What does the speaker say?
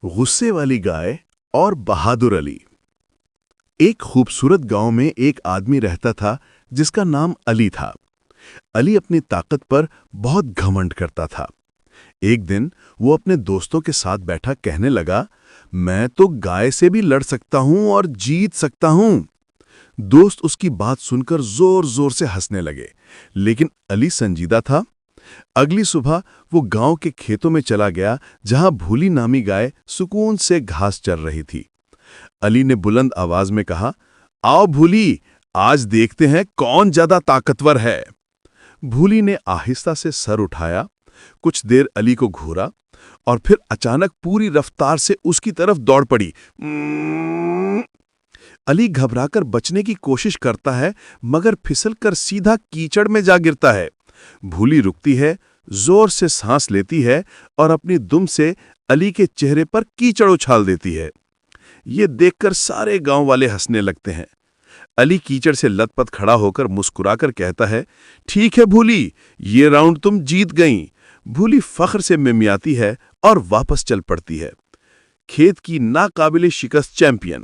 غصے والی گائے اور بہادر علی۔ ایک خوبصورت گاؤں میں ایک آدمی رہتا تھا جس کا نام علی تھا۔ علی اپنی طاقت پر بہت گھمنڈ کرتا تھا۔ ایک دن وہ اپنے دوستوں کے ساتھ بیٹھا کہنے لگا، میں تو گائے سے بھی لڑ سکتا ہوں اور جیت سکتا ہوں۔ دوست اس کی بات سن کر زور زور سے ہنسنے لگے، لیکن علی سنجیدہ تھا۔ اگلی صبح وہ گاؤں کے کھیتوں میں چلا گیا جہاں بھولی نامی گائے سکون سے گھاس چر رہی تھی۔ علی نے بلند آواز میں کہا، آؤ بھولی، آج دیکھتے ہیں کون زیادہ طاقتور ہے۔ بھولی نے آہستہ سے سر اٹھایا، کچھ دیر علی کو گھورا اور پھر اچانک پوری رفتار سے اس کی طرف دوڑ پڑی۔ علی گھبرا کر بچنے کی کوشش کرتا ہے مگر پھسل کر سیدھا کیچڑ میں جا گرتا ہے۔ بھولی رکتی ہے، زور سے سانس لیتی ہے اور اپنی دم سے علی کے چہرے پر کیچڑ اچھال دیتی ہے۔ یہ دیکھ کر سارے گاؤں والے ہنسنے لگتے ہیں۔ علی کیچڑ سے لت پت کھڑا ہو کر مسکرا کر کہتا ہے، ٹھیک ہے بھولی، یہ راؤنڈ تم جیت گئیں۔ بھولی فخر سے ممیاتی ہے اور واپس چل پڑتی ہے۔ کھیت کی ناقابل شکست چیمپئن۔